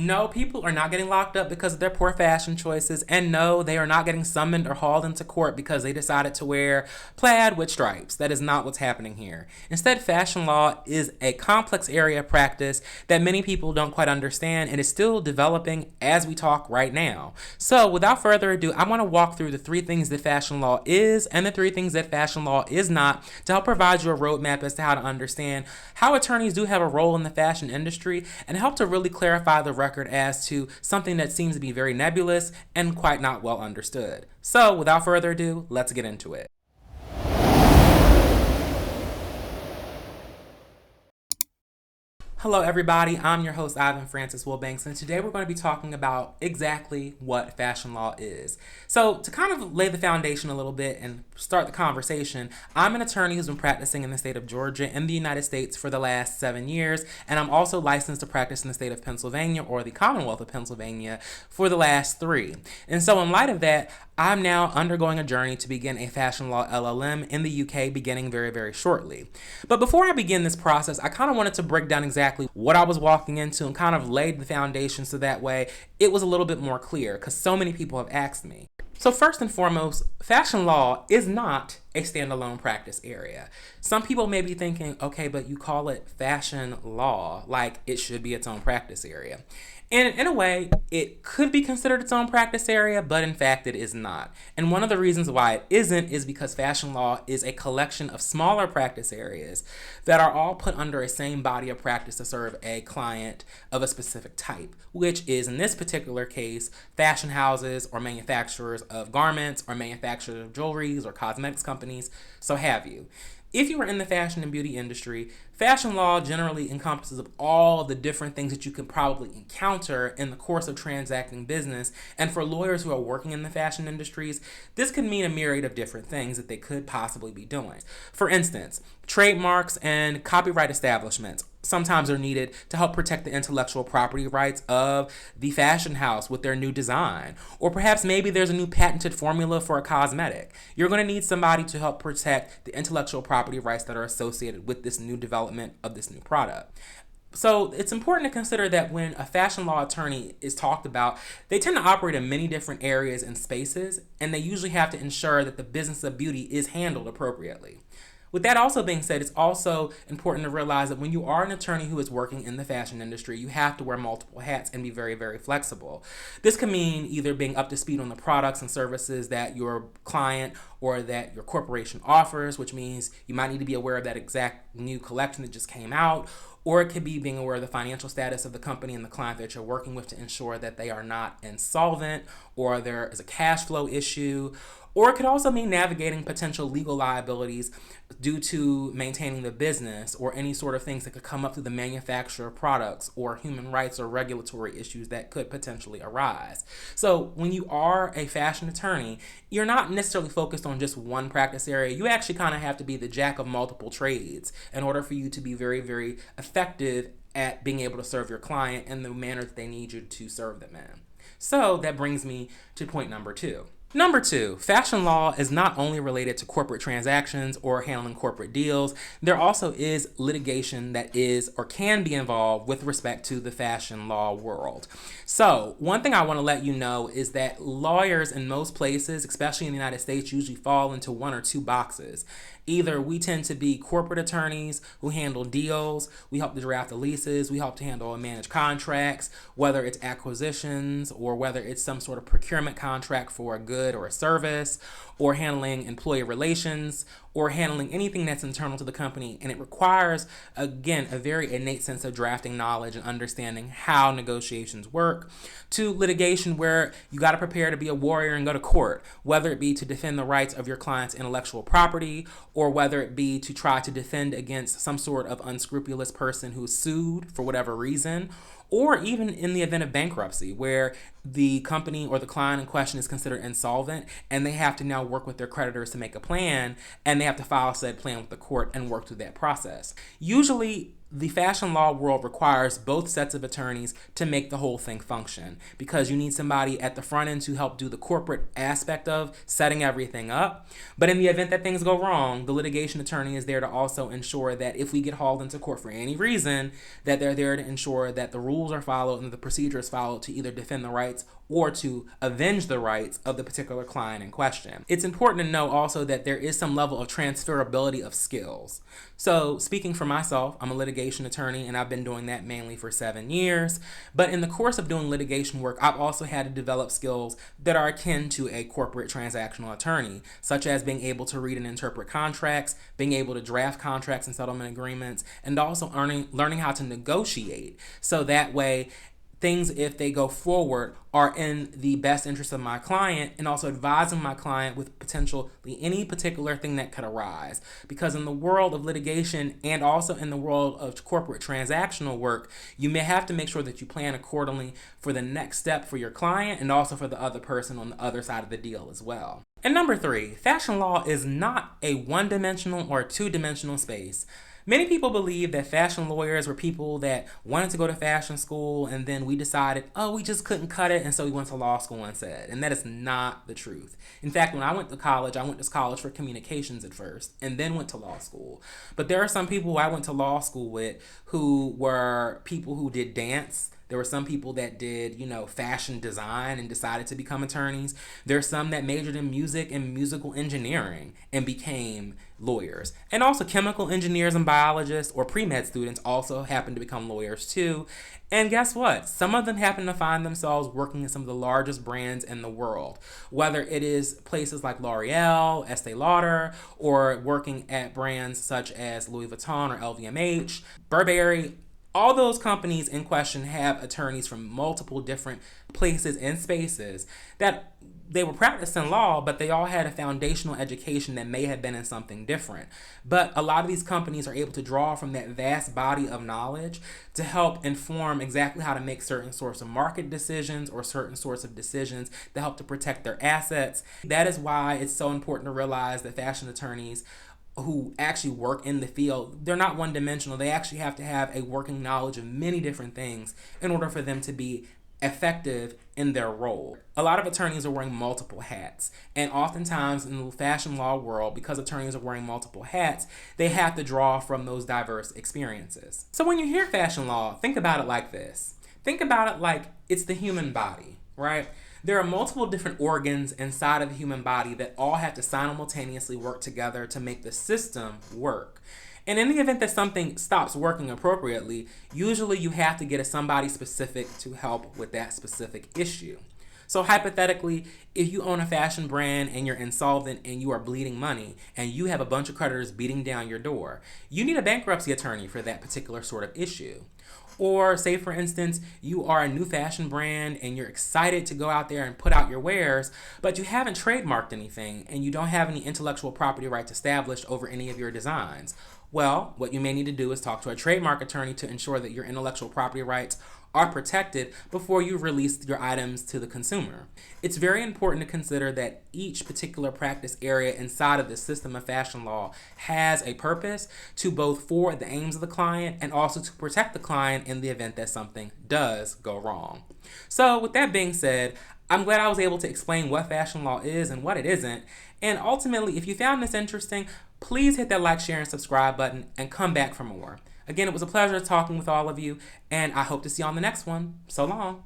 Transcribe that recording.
No, people are not getting locked up because of their poor fashion choices, and no, they are not getting summoned or hauled into court because they decided to wear plaid with stripes. That is not what's happening here. Instead, fashion law is a complex area of practice that many people don't quite understand and is still developing as we talk right now. So, without further ado, I want to walk through the three things that fashion law is and the three things that fashion law is not to help provide you a roadmap as to how to understand how attorneys do have a role in the fashion industry and help to really clarify the record as to something that seems to be very nebulous and quite not well understood. So, without further ado, let's get into it. Hello, everybody. I'm your host, Ivan Francis Wilbanks, and today we're going to be talking about exactly what fashion law is. So, to kind of lay the foundation a little bit and start the conversation, I'm an attorney who's been practicing in the state of Georgia in the United States for the last 7 years, and I'm also licensed to practice in the state of Pennsylvania or the Commonwealth of Pennsylvania for the last 3. And so, in light of that, I'm now undergoing a journey to begin a fashion law LLM in the UK beginning very, very shortly. But before I begin this process, I kind of wanted to break down exactly what I was walking into and kind of laid the foundation so that way it was a little bit more clear because so many people have asked me. So first and foremost, fashion law is not a standalone practice area. Some people may be thinking, okay, but you call it fashion law, like it should be its own practice area. And in a way, it could be considered its own practice area, but in fact it is not. And one of the reasons why it isn't is because fashion law is a collection of smaller practice areas that are all put under a same body of practice to serve a client of a specific type, which is in this particular case, fashion houses or manufacturers of garments or manufacturers of jewelries or cosmetics companies, so have you. If you are in the fashion and beauty industry, fashion law generally encompasses of all the different things that you can probably encounter in the course of transacting business. And for lawyers who are working in the fashion industries, this could mean a myriad of different things that they could possibly be doing. For instance, trademarks and copyright establishments sometimes are needed to help protect the intellectual property rights of the fashion house with their new design. Or perhaps maybe there's a new patented formula for a cosmetic. You're going to need somebody to help protect the intellectual property rights that are associated with this new development of this new product. So it's important to consider that when a fashion law attorney is talked about, they tend to operate in many different areas and spaces, and they usually have to ensure that the business of beauty is handled appropriately. With that also being said, it's also important to realize that when you are an attorney who is working in the fashion industry, you have to wear multiple hats and be very, very flexible. This can mean either being up to speed on the products and services that your client or that your corporation offers, which means you might need to be aware of that exact new collection that just came out, or it could be being aware of the financial status of the company and the client that you're working with to ensure that they are not insolvent or there is a cash flow issue. Or it could also mean navigating potential legal liabilities due to maintaining the business or any sort of things that could come up through the manufacture of products or human rights or regulatory issues that could potentially arise. So when you are a fashion attorney, you're not necessarily focused on just one practice area. You actually kind of have to be the jack of multiple trades in order for you to be very, very effective at being able to serve your client in the manner that they need you to serve them in. So that brings me to point number 2. Number 2, fashion law is not only related to corporate transactions or handling corporate deals, there also is litigation that is or can be involved with respect to the fashion law world. So, one thing I want to let you know is that lawyers in most places, especially in the United States, usually fall into one or two boxes. Either we tend to be corporate attorneys who handle deals, we help to draft the leases, we help to handle and manage contracts, whether it's acquisitions or whether it's some sort of procurement contract for a good or a service, or handling employee relations, or handling anything that's internal to the company. And it requires, again, a very innate sense of drafting knowledge and understanding how negotiations work, to litigation where you got to prepare to be a warrior and go to court, whether it be to defend the rights of your client's intellectual property, or whether it be to try to defend against some sort of unscrupulous person who's sued for whatever reason, or even in the event of bankruptcy where the company or the client in question is considered insolvent and they have to now work with their creditors to make a plan and they have to file said plan with the court and work through that process. Usually the fashion law world requires both sets of attorneys to make the whole thing function, because you need somebody at the front end to help do the corporate aspect of setting everything up. But in the event that things go wrong, the litigation attorney is there to also ensure that if we get hauled into court for any reason, that they're there to ensure that the rules are followed and the procedure is followed to either defend the rights or to avenge the rights of the particular client in question. It's important to know also that there is some level of transferability of skills. So speaking for myself, I'm a litigation attorney and I've been doing that mainly for 7 years. But in the course of doing litigation work, I've also had to develop skills that are akin to a corporate transactional attorney, such as being able to read and interpret contracts, being able to draft contracts and settlement agreements, and also learning how to negotiate. So that way, things, if they go forward, are in the best interest of my client, and also advising my client with potentially any particular thing that could arise. Because in the world of litigation and also in the world of corporate transactional work, you may have to make sure that you plan accordingly for the next step for your client and also for the other person on the other side of the deal as well. And number 3, fashion law is not a one-dimensional or two-dimensional space. Many people believe that fashion lawyers were people that wanted to go to fashion school and then we decided, oh, we just couldn't cut it, and so we went to law school instead. And that is not the truth. In fact, when I went to college for communications at first and then went to law school. But there are some people who I went to law school with who were people who did dance. There were some people that did, fashion design and decided to become attorneys. There's some that majored in music and musical engineering and became lawyers. And also chemical engineers and biologists or pre-med students also happen to become lawyers too. And guess what? Some of them happen to find themselves working in some of the largest brands in the world, whether it is places like L'Oreal, Estee Lauder, or working at brands such as Louis Vuitton or LVMH, Burberry. All those companies in question have attorneys from multiple different places and spaces that they were practicing law, but they all had a foundational education that may have been in something different. But a lot of these companies are able to draw from that vast body of knowledge to help inform exactly how to make certain sorts of market decisions or certain sorts of decisions that help to protect their assets. That is why it's so important to realize that fashion attorneys who actually work in the field, they're not one-dimensional. They actually have to have a working knowledge of many different things in order for them to be effective in their role. A lot of attorneys are wearing multiple hats, and oftentimes in the fashion law world, because attorneys are wearing multiple hats, they have to draw from those diverse experiences. So when you hear fashion law, think about it like this. Think about it like it's the human body, right? There are multiple different organs inside of the human body that all have to simultaneously work together to make the system work. And in the event that something stops working appropriately, usually you have to get somebody specific to help with that specific issue. So hypothetically, if you own a fashion brand and you're insolvent and you are bleeding money and you have a bunch of creditors beating down your door, you need a bankruptcy attorney for that particular sort of issue. Or say, for instance, you are a new fashion brand and you're excited to go out there and put out your wares, but you haven't trademarked anything and you don't have any intellectual property rights established over any of your designs. Well, what you may need to do is talk to a trademark attorney to ensure that your intellectual property rights are protected before you release your items to the consumer. It's very important to consider that each particular practice area inside of the system of fashion law has a purpose to both forward the aims of the client and also to protect the client in the event that something does go wrong. So with that being said, I'm glad I was able to explain what fashion law is and what it isn't. And ultimately, if you found this interesting, please hit that like, share, and subscribe button and come back for more. Again, it was a pleasure talking with all of you, and I hope to see you on the next one. So long.